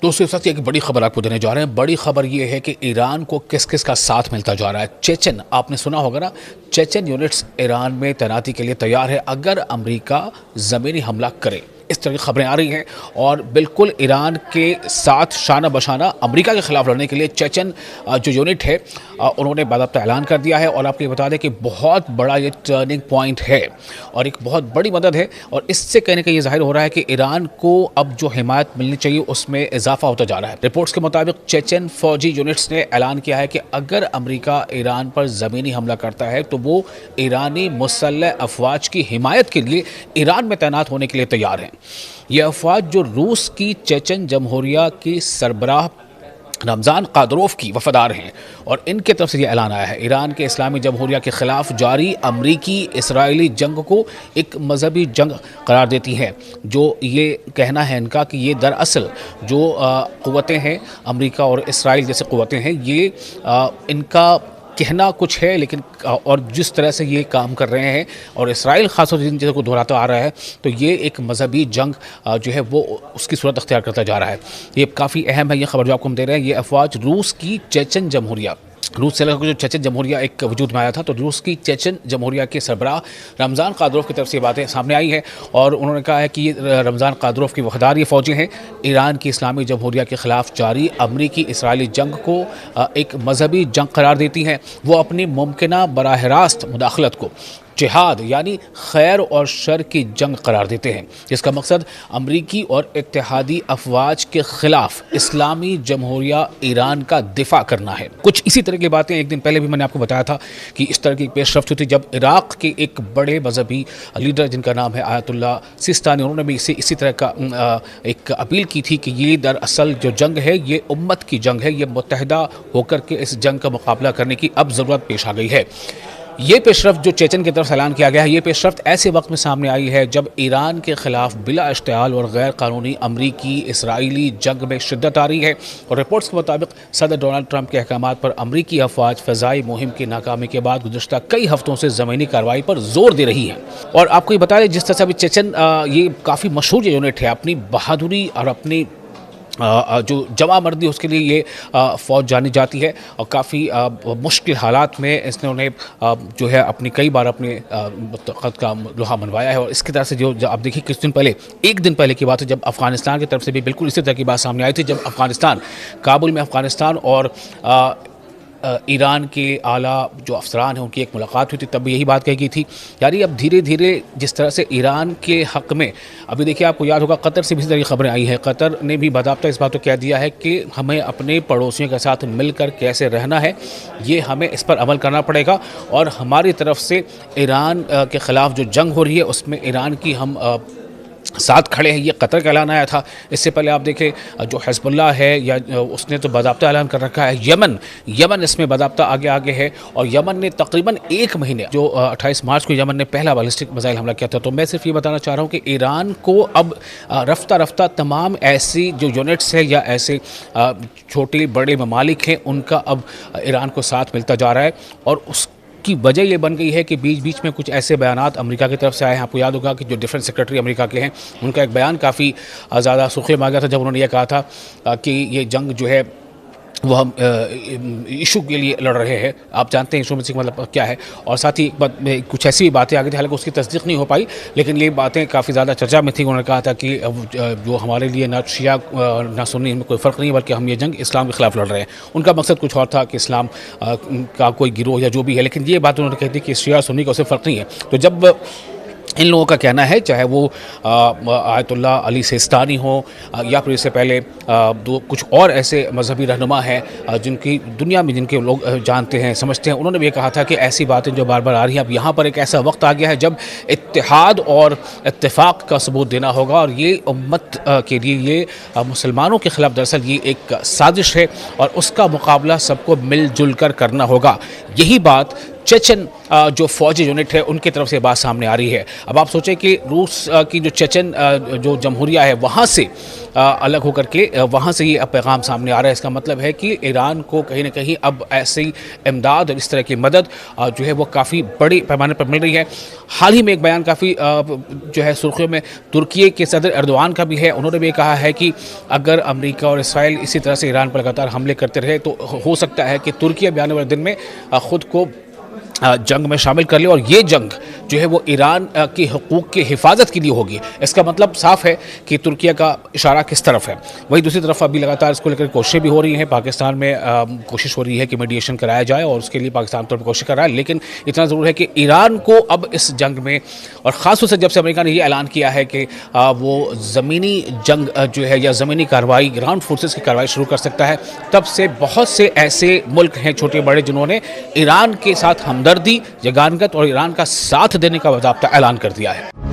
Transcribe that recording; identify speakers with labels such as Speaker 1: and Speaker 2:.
Speaker 1: दोस्तों, साथ ही एक बड़ी खबर आपको देने जा रहे हैं। बड़ी खबर ये है कि ईरान को किस किस का साथ मिलता जा रहा है। चेचन, आपने सुना होगा ना, चेचन यूनिट्स ईरान में तैनाती के लिए तैयार है अगर अमेरिका ज़मीनी हमला करे। इस तरह की खबरें आ रही हैं और बिल्कुल ईरान के साथ शाना बशाना अमेरिका के खिलाफ लड़ने के लिए चेचन जो यूनिट है उन्होंने बाकायदा ऐलान कर दिया है। और आपको ये बता दें कि बहुत बड़ा ये टर्निंग पॉइंट है और एक बहुत बड़ी मदद है। और इससे कहने का ये जाहिर हो रहा है कि ईरान को अब जो हिमायत मिलनी चाहिए उसमें इजाफा होता जा रहा है। रिपोर्ट्स के मुताबिक चेचन फौजी यूनिट्स ने ऐलान किया है कि अगर अमेरिका ईरान पर ज़मीनी हमला करता है तो वो ईरानी मुसल्लह अफवाज की हिमायत के लिए ईरान में तैनात होने के लिए तैयार हैं। ये अफवाज जो रूस की चेचन जमहूरिया की सरबराह रमज़ान कादरोफ की वफादार हैं और इनके तरफ से ये ऐलान आया है। ईरान के इस्लामी जमहूरिया के ख़िलाफ़ जारी अमरीकी इसराइली जंग को एक मजहबी जंग करार देती है। जो ये कहना है इनका कि ये दरअसल जो क़ुव्वतें हैं, अमरीका और इसराइल जैसे क़ुव्वतें हैं, ये इनका कहना कुछ है, लेकिन और जिस तरह से ये काम कर रहे हैं और इसराइल ख़ासतौर से जिन चीज़ों को दोहराता आ रहा है, तो ये एक मजहबी जंग जो है वो उसकी सूरत अख्तियार करता जा रहा है। ये काफ़ी अहम है ये खबर जो आपको हम दे रहे हैं। ये अफवाज रूस की चेचन जमहूरिया, रूस से जो चेचन जमहूरिया एक वजूद में आया था, तो रूस की चेचन जमहूरिया के सरबराह रमज़ान कादरोफ की तरफ से ये बातें सामने आई हैं और उन्होंने कहा है कि ये रमज़ान कादरोफ की वफादार ये फ़ौजी हैं ईरान की इस्लामी जमहूरिया के ख़िलाफ़ जारी अमरीकी इसराइली जंग को एक मजहबी जंग करार देती हैं। वो अपनी मुमकिना बराह रास्त मुदाखलत को जिहाद यानी खैर और शर की जंग करार देते हैं, जिसका मकसद अमरीकी और इत्तेहादी अफवाज के ख़िलाफ़ इस्लामी जमहूरिया ईरान का दिफा करना है। कुछ इसी तरह की बातें एक दिन पहले भी मैंने आपको बताया था कि इस तरह की पेशरफ्त हुई थी जब इराक़ के एक बड़े मजहबी लीडर जिनका नाम है आयतुल्ला सिस्तानी, उन्होंने भी इसी तरह का एक अपील की थी कि ये दरअसल जो जंग है ये उम्मत की जंग है, ये मुत्तहिदा होकर के इस जंग का मुकाबला करने की अब ज़रूरत पेश आ गई है। ये पेशरफ्त जो चेचन की तरफ ऐलान किया गया है, ये पेशरफ्त ऐसे वक्त में सामने आई है जब ईरान के ख़िलाफ़ बिला इश्तिआल और गैर कानूनी अमरीकी इसराइली जंग में शिद्दत आ रही है। और रिपोर्ट्स के मुताबिक सदर डोनाल्ड ट्रंप के अहकामात पर अमरीकी अफवाज फ़ज़ाई मुहिम की नाकामी के बाद गुज़श्ता कई हफ्तों से ज़मीनी कार्रवाई पर जोर दे रही है। और आपको ये बता दें, जिस तरह से अभी चेचन ये काफ़ी मशहूर यूनिट है अपनी बहादुरी और अपनी जो जमा मर्दी उसके लिए ये फ़ौज जानी जाती है और काफ़ी मुश्किल हालात में इसने उन्हें जो है अपनी कई बार अपने ख़त का लोहा मनवाया है। और इसकी तरह से जो आप देखिए कुछ दिन पहले, एक दिन पहले की बात है, जब अफ़गानिस्तान की तरफ से भी बिल्कुल इसी तरह की बात सामने आई थी, जब अफ़गानिस्तान काबुल में अफ़गानिस्तान और ईरान के आला जो अफसरान हैं उनकी एक मुलाकात हुई थी, तब यही बात कही गई थी। यानी अब धीरे धीरे जिस तरह से ईरान के हक़ में, अभी देखिए आपको याद होगा कतर से भी इसी तरह की खबरें आई हैं। कतर ने भी बाकायदा इस बात को कह दिया है कि हमें अपने पड़ोसियों के साथ मिलकर कैसे रहना है, ये हमें इस पर अमल करना पड़ेगा। और हमारी तरफ से ईरान के ख़िलाफ़ जो जंग हो रही है उसमें ईरान की हम साथ खड़े हैं, ये कतर का ऐलान आया था। इससे पहले आप देखें जो हिज़्बुल्लाह है या उसने तो बाकायदा ऐलान कर रखा है। यमन इसमें बाकायदा आगे है और यमन ने तकरीबन एक महीने, जो 28 मार्च को यमन ने पहला बैलिस्टिक मिसाइल हमला किया था। तो मैं सिर्फ ये बताना चाह रहा हूँ कि ईरान को अब रफ्ता रफ्ता तमाम ऐसी जो यूनिट्स है या ऐसे छोटे बड़े ममालिक हैं उनका अब ईरान को साथ मिलता जा रहा है। और की वजह ये बन गई है कि बीच बीच में कुछ ऐसे बयानात अमेरिका की तरफ से आए हैं। आपको याद होगा कि जो डिफेंस सेक्रेटरी अमेरिका के हैं उनका एक बयान काफ़ी ज़्यादा सुर्खियों में आ गया था, जब उन्होंने ये कहा था कि ये जंग जो है वो हम इशू के लिए लड़ रहे हैं। आप जानते हैं इशू में मतलब क्या है। और साथ ही कुछ ऐसी बातें आ गई थी, हालांकि उसकी तस्दीक नहीं हो पाई, लेकिन ये बातें काफ़ी ज़्यादा चर्चा में थी। उन्होंने कहा था कि जो हमारे लिए ना शिया ना सुन्नी में कोई फ़र्क नहीं है, बल्कि हम ये जंग इस्लाम के ख़िलाफ़ लड़ रहे हैं। उनका मकसद कुछ और था कि इस्लाम का कोई गिरोह या जो भी है, लेकिन ये बात उन्होंने कही थी कि शिया सुन्नी का उससे फ़र्क नहीं है। तो जब इन लोगों का कहना है, चाहे वो आयतुल्ला अली सिस्तानी हो या फिर इससे पहले कुछ और ऐसे मजहबी रहनुमा हैं जिनकी दुनिया में जिनके लोग जानते हैं समझते हैं, उन्होंने भी ये कहा था कि ऐसी बातें जो बार बार आ रही हैं, अब यहाँ पर एक ऐसा वक्त आ गया है जब इत्तेहाद और इत्तेफाक का सबूत देना होगा। और ये उम्मत के लिए, ये मुसलमानों के ख़िलाफ़ दरअसल ये एक साजिश है और उसका मुकाबला सबको मिलजुल कर करना होगा। यही बात चेचन जो फौजी यूनिट है उनकी तरफ से बात सामने आ रही है। अब आप सोचें कि रूस की जो चेचन जो जमहूरिया है वहाँ से अलग होकर के वहाँ से ये अब पैगाम सामने आ रहा है। इसका मतलब है कि ईरान को कहीं ना कहीं अब ऐसी इमदाद और इस तरह की मदद जो है वो काफ़ी बड़ी पैमाने पर मिल रही है। हाल ही में एक बयान काफ़ी जो है सुर्खियों में तुर्की के सदर एर्दोआन का भी है। उन्होंने भी कहा है कि अगर अमेरिका और इसराइल इसी तरह से ईरान पर लगातार हमले करते रहे तो हो सकता है कि तुर्की अभी आने वाले दिन में खुद को जंग में शामिल कर ले और ये जंग जो है वो ईरान की हुकूक की हिफाजत के लिए होगी। इसका मतलब साफ है कि तुर्की का इशारा किस तरफ है। वहीं दूसरी तरफ अभी लगातार इसको लेकर कोशिशें भी हो रही हैं। पाकिस्तान में कोशिश हो रही है कि मीडिएशन कराया जाए और उसके लिए पाकिस्तान तौर पर कोशिश कर रहा है। लेकिन इतना ज़रूर है कि ईरान को अब इस जंग में, और ख़ास तौर से जब से अमेरिका ने ये ऐलान किया है कि वो ज़मीनी जंग जो है या ज़मीनी कार्रवाई, ग्राउंड फोर्सेस की कार्रवाई शुरू कर सकता है, तब से बहुत से ऐसे मुल्क हैं छोटे बड़े जिन्होंने ईरान के साथ हमदर्दी, जगानगत और ईरान का साथ देने का बाकायदा ऐलान कर दिया है।